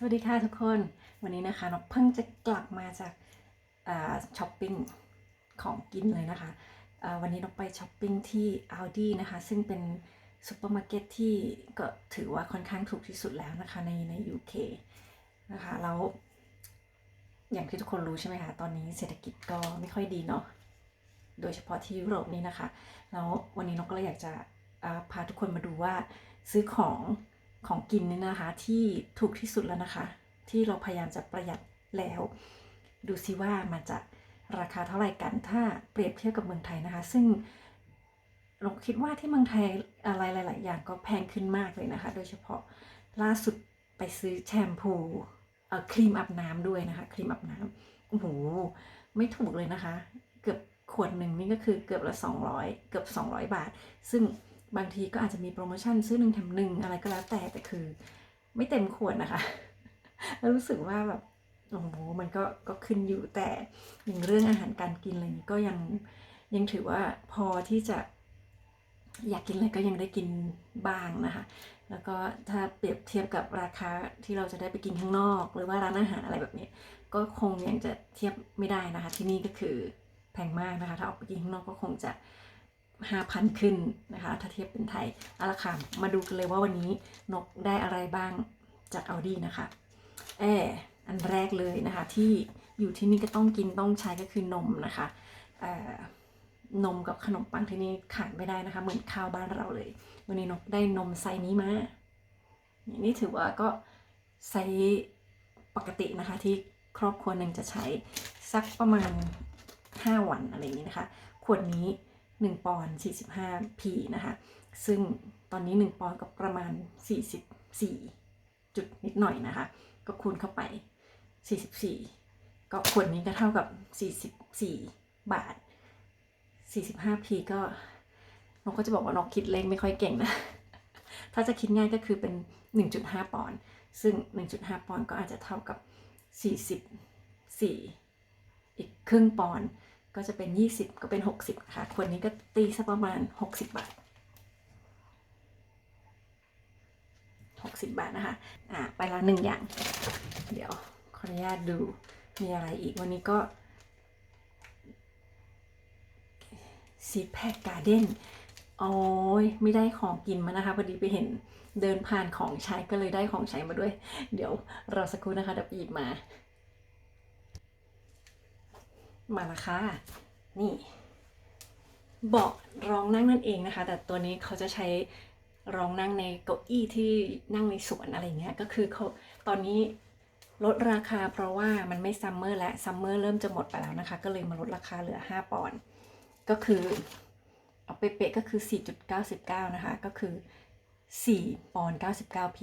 สวัสดีค่ะทุกคนวันนี้นะคะนกเพิ่งจะกลับมาจากช้อปปิ้งของกินเลยนะคะวันนี้นกไปช้อปปิ้งที่ Aldi นะคะซึ่งเป็นซูเปอร์มาร์เก็ตที่ก็ถือว่าค่อนข้างถูกที่สุดแล้วนะคะใน UK นะคะแล้วอย่างที่ทุกคนรู้ใช่ไหมคะตอนนี้เศรษฐกิจก็ไม่ค่อยดีเนาะโดยเฉพาะที่ยุโรปนี่นะคะแล้ววันนี้นกก็เลยอยากจะพาทุกคนมาดูว่าซื้อของกินเนี่ยนะคะที่ถูกที่สุดแล้วนะคะที่เราพยายามจะประหยัดแล้วดูซิว่ามันจะราคาเท่าไหร่กันถ้าเปรียบเทียบกับเมืองไทยนะคะซึ่งเราคิดว่าที่เมืองไทยอะไรหลายๆอย่างก็แพงขึ้นมากเลยนะคะโดยเฉพาะล่าสุดไปซื้อแชมพูครีมอาบน้ำด้วยนะคะครีมอาบน้ำโอ้โหไม่ถูกเลยนะคะเกือบขวดหนึ่งนี่ก็คือเกือบละ200เกือบ200 บาทซึ่งบางทีก็อาจจะมีโปรโมชั่นซื้อ1 แถม 1อะไรก็แล้วแต่คือไม่เต็มขวดนะคะแล้วรู้สึกว่าแบบโอ้โหมันก็ขึ้นอยู่แต่อย่างเรื่องอาหารการกินอะไรนี้ก็ยังถือว่าพอที่จะอยากกินอะไรก็ยังได้กินบ้างนะคะแล้วก็ถ้าเปรียบเทียบกับราคาที่เราจะได้ไปกินข้างนอกหรือว่าร้านอาหารอะไรแบบนี้ก็คงยังจะเทียบไม่ได้นะคะที่นี่ก็คือแพงมากนะคะถ้าออกไปกินข้างนอกก็คงจะ5,000ขึ้นนะคะถ้าเทียบเป็นไทยเอาละค่ะมาดูกันเลยว่าวันนี้นกได้อะไรบ้างจาก Aldi นะคะอันแรกเลยนะคะที่อยู่ที่นี่ก็ต้องกินต้องใช้ก็คือนมนะคะนมกับขนมปังที่นี่ขาดไม่ได้นะคะเหมือนข้าวบ้านเราเลยวันนี้นกได้นมไซส์นี้มานี่ถือว่าก็ไซส์ปกตินะคะที่ครอบครัวหนึ่งจะใช้สักประมาณ5 วันอะไรอย่างนี้นะคะขวดนี้1 ปอนด์ 45p นะคะซึ่งตอนนี้1 ปอนด์ก็ประมาณ44จุดนิดหน่อยนะคะก็คูณเข้าไป44ก็ขวดนี้ก็เท่ากับ44 บาท 45p ก็นกก็จะบอกว่านกคิดเลขไม่ค่อยเก่งนะถ้าจะคิดง่ายก็คือเป็น 1.5 ปอนด์ซึ่ง 1.5 ปอนด์ก็อาจจะเท่ากับ44อีกครึ่งปอนด์ก็จะเป็น20ก็เป็น60นะคะคนนี้ก็ตีสักประมาณ60 บาท60 บาทนะคะไปละ1 อย่างเดี๋ยวขออนุญาตดูมีอะไรอีกวันนี้ก็ซีแพคการ์เด้นโอ้ยไม่ได้ของกินมานะคะพอดีไปเห็นเดินผ่านของใช้ก็เลยได้ของใช้มาด้วยเดี๋ยวรอสักครู่นะคะเดี๋ยวหยิบมาละค่ะนี่เบาะรองนั่งนั่นเองนะคะแต่ตัวนี้เขาจะใช้รองนั่งในเก้าอี้ที่นั่งในสวนอะไรเงี้ยก็คือเขาตอนนี้ลดราคาเพราะว่ามันไม่ซัมเมอร์และซัมเมอร์เริ่มจะหมดไปแล้วนะคะก็เลยมาลดราคาเหลือ5 ปอนด์ก็คือเอาเป๊ะๆก็คือ 4.99 นะคะก็คือ4 ปอนด์ 99p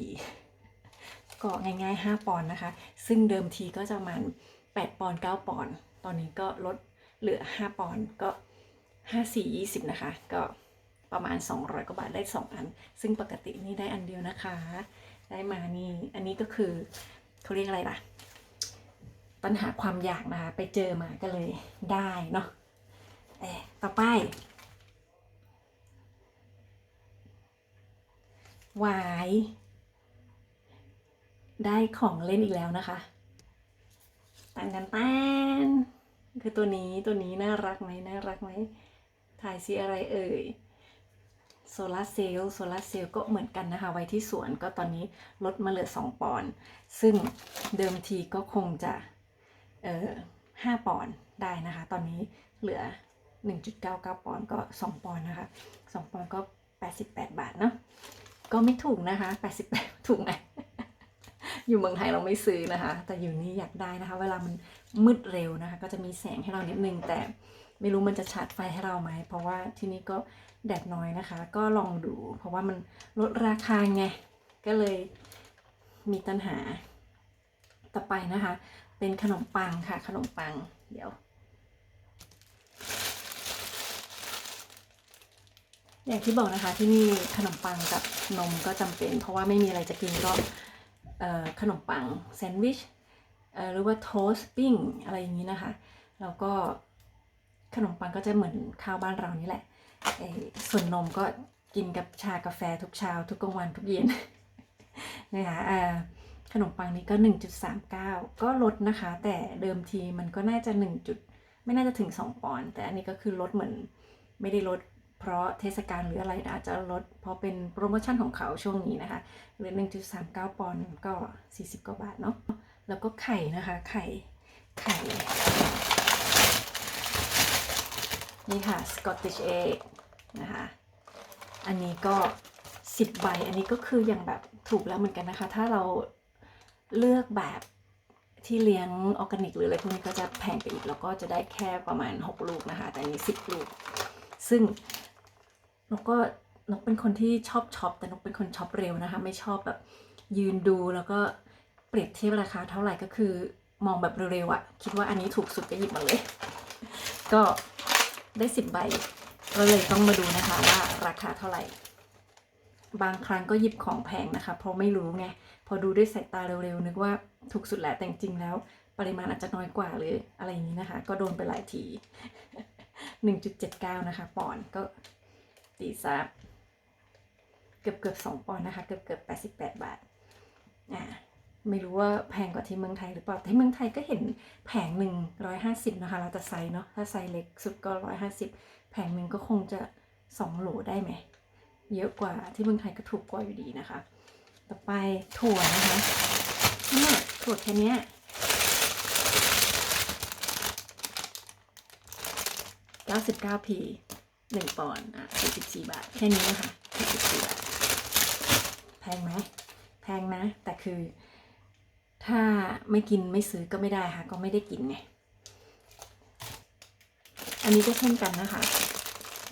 ก็ง่ายๆ5 ปอนด์นะคะซึ่งเดิมทีก็จะประมาณ8 ปอนด์ 9 ปอนด์ตอนนี้ก็ลดเหลือ5 ปอนด์ก็54 20นะคะก็ประมาณ200 กว่าบาทได้2 อันซึ่งปกตินี่ได้อันเดียวนะคะได้มานี่อันนี้ก็คือเขาเรียกอะไรล่ะปัญหาความอยากนะคะไปเจอมาก็เลยได้เนาะต่อไปหวายได้ของเล่นอีกแล้วนะคะตันคือตัวนี้น่ารักไหมถ่ายสิอะไรเอ่ยโซลาเซลล์ก็เหมือนกันนะคะไว้ที่สวนก็ตอนนี้ลดมาเหลือ2 ปอนด์ซึ่งเดิมทีก็คงจะ5 ปอนด์ได้นะคะตอนนี้เหลือ 1.99 ปอนด์ก็2 ปอนด์นะคะ2 ปอนด์ก็88 บาทเนาะก็ไม่ถูกนะคะ88ถูกไหมอยู่เมืองไทยเราไม่ซื้อนะคะแต่อยู่นี่อยากได้นะคะเวลามันมืดเร็วนะคะก็จะมีแสงให้เรานิดนึงแต่ไม่รู้มันจะชาร์จไฟให้เราไหมเพราะว่าที่นี่ก็แดดน้อยนะคะก็ลองดูเพราะว่ามันลดราคาไงก็เลยมีปัญหาต่อไปนะคะเป็นขนมปังค่ะขนมปังเดี๋ยวอย่างที่บอกนะคะที่นี่ขนมปังกับนมก็จำเป็นเพราะว่าไม่มีอะไรจะกินก็ขนมปังแซนด์วิชหรือว่าโทสต์ปิ้งอะไรอย่างนี้นะคะแล้วก็ขนมปังก็จะเหมือนข้าวบ้านเรานี่แหละส่วนนมก็กินกับชากาแฟทุกเช้าทุกกลางวันทุกเย็นนะคะ ขนมปังนี้ก็ 1.39 ก็ลดนะคะ แต่เดิมทีมันก็น่าจะไม่น่าจะถึง2 ปอนด์แต่อันนี้ก็คือลดเหมือนไม่ได้ลดเพราะเทศกาลหรืออะไรนะอาจจะลดเพราะเป็นโปรโมชั่นของเขาช่วงนี้นะคะหรือ 1.39 ปอนด์ก็40 กว่าบาทเนาะแล้วก็ไข่นะคะไข่นี่ค่ะ Scottish egg นะคะอันนี้ก็10 ใบอันนี้ก็คืออย่างแบบถูกแล้วเหมือนกันนะคะถ้าเราเลือกแบบที่เลี้ยงออร์แกนิกหรืออะไรพวกนี้ก็จะแพงไปอีกแล้วก็จะได้แค่ประมาณ6 ลูกนะคะแต่อันนี้10 ลูกซึ่งนกเป็นคนที่ชอบช็อปแต่นกเป็นคนช็อปเร็วนะคะไม่ชอบแบบยืนดูแล้วก็เปรียบเทียบราคาเท่าไหร่ก็คือมองแบบเร็วๆอะคิดว่าอันนี้ถูกสุดก็หยิบมาเลยก็ได้10 ใบก็เลยต้องมาดูนะคะว่าราคาเท่าไหร่บางครั้งก็หยิบของแพงนะคะเพราะไม่รู้ไงพอดูด้วยสายตาเร็วๆนึกว่าถูกสุดแหละแต่จริงๆแล้วปริมาณอาจจะน้อยกว่าหรืออะไรอย่างนี้นะคะก็โดนไปหลายที 1.79 นะคะปอนด์ก็ตีซะเกือบ2 ปอนด์นะคะเกือบ88 บาทไม่รู้ว่าแพงกว่าที่เมืองไทยหรือเปล่าที่เมืองไทยก็เห็นแผงหนึ่ง150นะคะแล้วแต่ไซส์เนาะถ้าไซส์เล็กสุดก็150แผงหนึ่งก็คงจะ2 โหลได้ไหมเยอะกว่าที่เมืองไทยก็ถูกกว่าอยู่ดีนะคะต่อไปถั่วนะคะเนี่ยถั่วแค่นี้99p 1 ปอนด์44 บาทแค่นี้นะคะ44 บาทแพงไหมแพงนะแต่คือถ้าไม่กินไม่ซื้อก็ไม่ได้ค่ะก็ไม่ได้กินไงอันนี้ก็เช่นกันนะคะ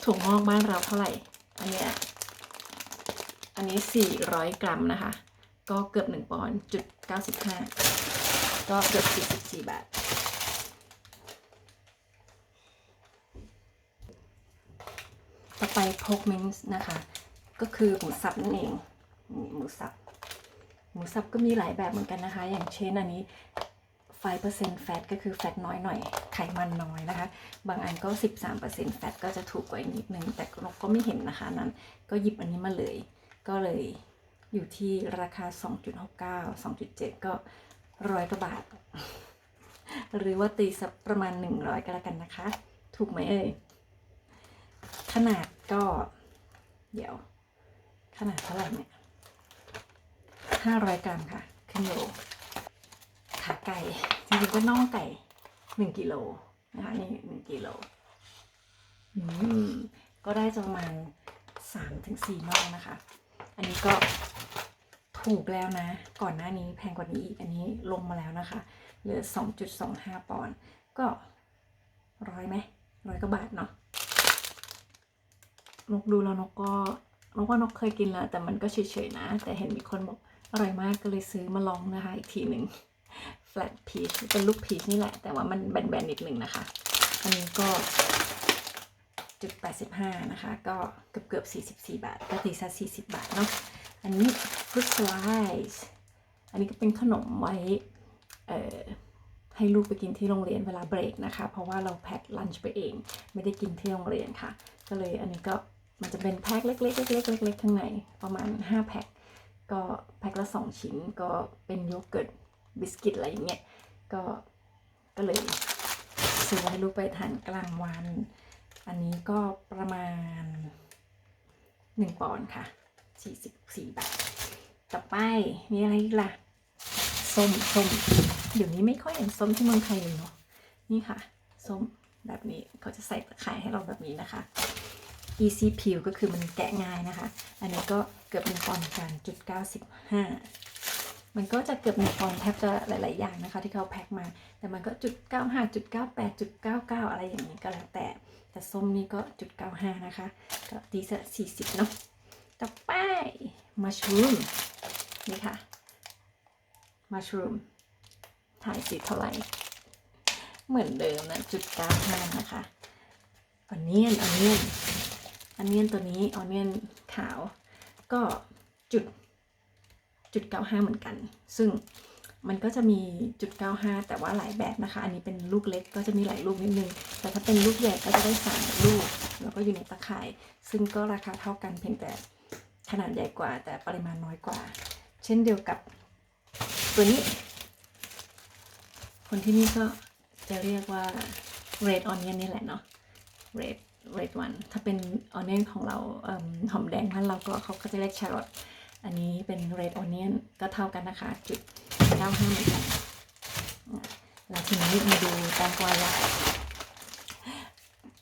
ถั่วงอกบ้านเราเท่าไหร่อันนี้400 กรัมนะคะก็เกือบ1 ปอนด์.95 ก็เกือบ44 บาทต่อไปโพกมินส์นะคะก็คือหมูสับนั่นเองหมูสับก็มีหลายแบบเหมือนกันนะคะอย่างเช่นอันนี้5%แฟตก็คือแฟตน้อยหน่อยไขมันน้อยนะคะบางอันก็13%แฟตก็จะถูกกว่าอีกนิดนึงแต่นกก็ไม่เห็นนะคะนั้นก็หยิบอันนี้มาเลยก็เลยอยู่ที่ราคา 2.69 2.7 ก็100 กว่าบาทหรือว่าตีสักประมาณ100ก็แล้วกันนะคะถูกไหมเอ่ยขนาดก็เดี๋ยวขนาดเท่าไหร่เนี่ย500 กรัมค่ะครึ่งโลขาไก่จริงๆก็น่องไก่1 กิโลนะคะนี่1 กิโลก็ได้ประมาณ 3-4 น่องนะคะอันนี้ก็ถูกแล้วนะก่อนหน้านี้แพงกว่านี้อีกอันนี้ลงมาแล้วนะคะเหลือ 2.25 ปอนด์ก็100ไหม100 กว่าบาทเนาะนกดูแล้วนกว่านกเคยกินแล้วแต่มันก็เฉยๆนะแต่เห็นมีคนบอกอร่อยมากก็เลยซื้อมาลองนะคะอีกทีหนึ่ง flat peach เป็นลูกพีชนี่แหละแต่ว่ามันแบนๆนิดนึงนะคะอันนี้ก็.85นะคะก็เกือบ44 บาทก็ตีซะ40 บาทเนาะอันนี้ fruit slice อันนี้ก็เป็นขนมไว้ให้ลูกไปกินที่โรงเรียนเวลาเบรกนะคะเพราะว่าเราแพ็คลันช์ไปเองไม่ได้กินที่โรงเรียนค่ะก็เลยอันนี้ก็มันจะเป็นแพ็คเล็กๆข้างในประมาณ5 แพ็คก็แพ็คละ2 ชิ้นก็เป็นโยเกิร์ตบิสกิตอะไรอย่างเงี้ยก็เลยซื้อให้ลูกไปทานกลางวันอันนี้ก็ประมาณ1 ปอนด์ค่ะ44 บาทต่อไปมีอะไรอีกล่ะส้มเดี๋ยวนี้ไม่ค่อยเห็นส้มที่เมืองไทยเลยเนาะนี่ค่ะส้มแบบนี้เขาจะใส่ตะไคร้ให้เราแบบนี้นะคะ easy peel ก็คือมันแกะง่ายนะคะอันนี้ก็เกือบ1 ปอนด์กัน.95มันก็จะเกือบ1 ปอนด์แทบจะหลายๆอย่างนะคะที่เขาแพ็คมาแต่มันก็.95 .98 .99 อะไรอย่างนี้ก็แล้วแต่ส้มนี่ก็.95นะคะก็ตีซะ40เนาะต่อไปมัชรูมนี่ค่ะมัชรูมถ่ายสิเท่าไหร่เหมือนเดิมนะ.95นะคะออนเนียนตัวนี้ออนเนียนขาวก็.95เหมือนกันซึ่งมันก็จะมี.95แต่ว่าหลายแบบนะคะอันนี้เป็นลูกเล็กก็จะมีหลายลูกนิดนึงแต่ถ้าเป็นลูกใหญ่ก็จะได้3 ลูกแล้วก็อยู่ในตะข่ายซึ่งก็ราคาเท่ากันเพียงแต่ขนาดใหญ่กว่าแต่ปริมาณน้อยกว่าเช่นเดียวกับ ตัวนี้คนที่นี่ก็จะเรียกว่า red onion นี่แหละเนาะ red one ถ้าเป็น onion ของเราหอมแดงบ้านเราก็เขาก็จะเรียก carrot อันนี้เป็น red onion ก็เท่ากันนะคะ.95เหมือนกันแล้วทีนี้มาดูแตงกวายักษ์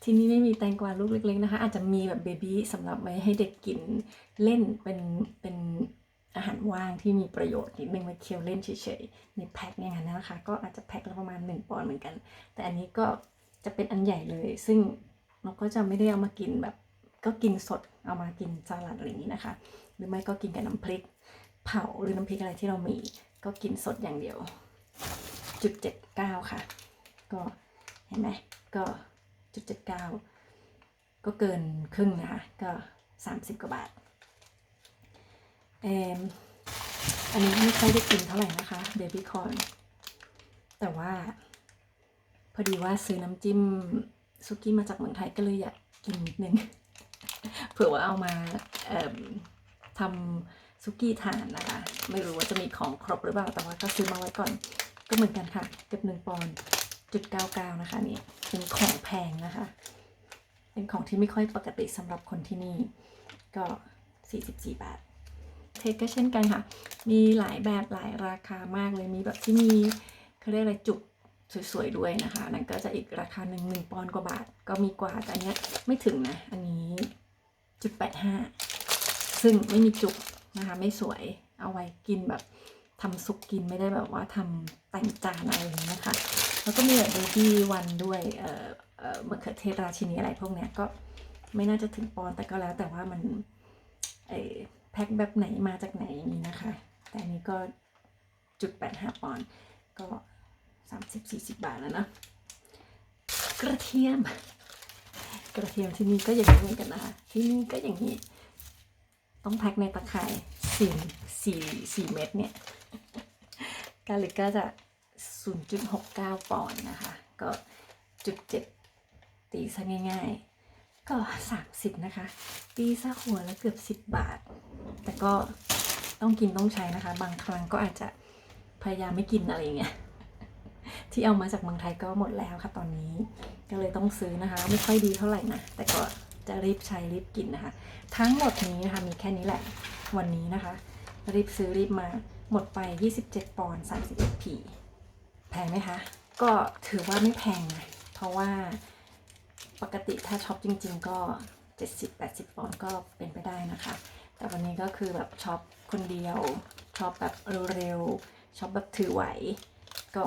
ที่นี่ไม่มีแตงกวาลูกเล็กๆนะคะอาจจะมีแบบเบบี้สำหรับไว้ให้เด็กกินเล่นเป็นอาหารว่างที่มีประโยชน์นิดนึงไว้เคี้ยวเล่นเฉยๆมีแพ็คอย่างนั้นนะคะก็อาจจะแพ็คละประมาณ1 ปอนด์เหมือนกันแต่อันนี้ก็จะเป็นอันใหญ่เลยซึ่งเราก็จะไม่ได้เอามากินแบบก็กินสดเอามากินสลัดอะไรอย่างนี้นะคะหรือไม่ก็กินกับน้ำพริกเผาหรือน้ำพริกอะไรที่เรามีก็กินสดอย่างเดียว.79ค่ะก็เห็นไหมก็.79ก็เกินครึ่งนะคะก็30 กว่าบาทอันนี้ไม่ค่อยได้กินเท่าไหร่นะคะเบบี้คอร์นแต่ว่าพอดีว่าซื้อน้ำจิ้มซุกี้มาจากเมืองไทยก็เลยอยากกินนิดนึง เผื่อว่าเอามาทำซุกี้ทานนะคะไม่รู้ว่าจะมีของครบหรือเปล่าแต่ว่าก็ซื้อมาไว้ก่อนก็เหมือนกันค่ะเกือบ1 ปอนด์.99นะคะนี่เป็นของแพงนะคะเป็นของที่ไม่ค่อยปกติสำหรับคนที่นี่ก็44 บาทเทคก็เช่นกันค่ะมีหลายแบบหลายราคามากเลยมีแบบที่มีเขาเรียกอะไรจุกสวยๆด้วยนะคะนั่นก็จะอีกราคา1 ปอนด์กว่าบาทก็มีกว่าแต่อันนี้ไม่ถึงนะอันนี้.85ซึ่งไม่มีจุกนะคะไม่สวยเอาไว้กินแบบทำซุปกินไม่ได้แบบว่าทำแต่งจานอะไรอย่างนี้นะคะแล้วก็มีแบบเบบี้วันด้วยมะเขือเทศราชินีอะไรพวกเนี้ยก็ไม่น่าจะถึงปอนด์แต่ก็แล้วแต่ว่ามันแพ็คแบบไหนมาจากไหนอย่างนี้นะคะแต่อันนี้ก็.85 ปอนด์ก็30-40 บาทแล้วนะกระเทียมที่นี่ก็อย่างนี้เหมือนกันนะคะที่นี่ก็อย่างนี้ต้องแพ็คในตะข่าย4 เม็ดเนี่ยกาลิกก็จะ0.69 ปอนด์นะคะก็.7ตีซะง่ายๆก็30นะคะตีซะหัวละเกือบ10 บาทแต่ก็ต้องกินต้องใช้นะคะบางครั้งก็อาจจะพยายามไม่กินอะไรเงี้ยที่เอามาจากเมืองไทยก็หมดแล้วค่ะตอนนี้ก็เลยต้องซื้อนะคะไม่ค่อยดีเท่าไหร่นะแต่ก็จะรีบใช้รีบกินนะคะทั้งหมดนี้นะคะมีแค่นี้แหละวันนี้นะคะรีบซื้อรีบมาหมดไป27 ปอนด์31pแพงไหมคะก็ถือว่าไม่แพงนะเพราะว่าปกติถ้าช็อปจริงๆก็70-80 ปอนด์ก็เป็นไปได้นะคะแต่วันนี้ก็คือแบบช็อปคนเดียวช็อปแบบเร็วๆช็อปแบบถือไหวก็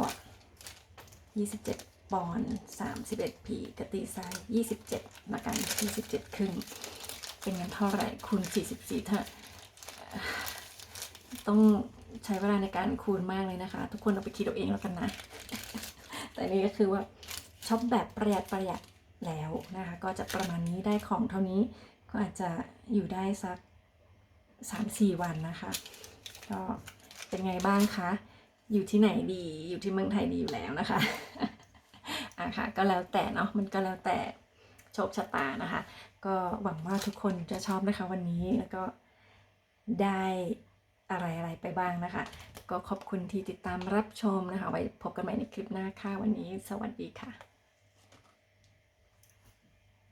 27 ปอนด์ 31p กติไซน์27ละกัน27 ครึ่งเป็นเงินเท่าไหร่คูณ44ถ้าต้องใช้เวลาในการคูณมากเลยนะคะทุกคนเอาไปคิดเอาเองแล้วกันนะ แต่นี่ก็คือว่าช็อปแบบประหยัดแล้วนะคะก็จะประมาณนี้ได้ของเท่านี้ก็อาจจะอยู่ได้สัก3-4 วันนะคะก็เป็นไงบ้างคะอยู่ที่ไหนดีอยู่ที่เมืองไทยดีอยู่แล้วนะคะ ค่ะก็แล้วแต่เนาะมันก็แล้วแต่โชคชะตานะคะก็หวังว่าทุกคนจะชอบนะคะวันนี้แล้วก็ได้อะไรไปบ้างนะคะก็ขอบคุณที่ติดตามรับชมนะคะไว้พบกันใหม่ในคลิปหน้าค่ะวันนี้สวัสดีค่ะ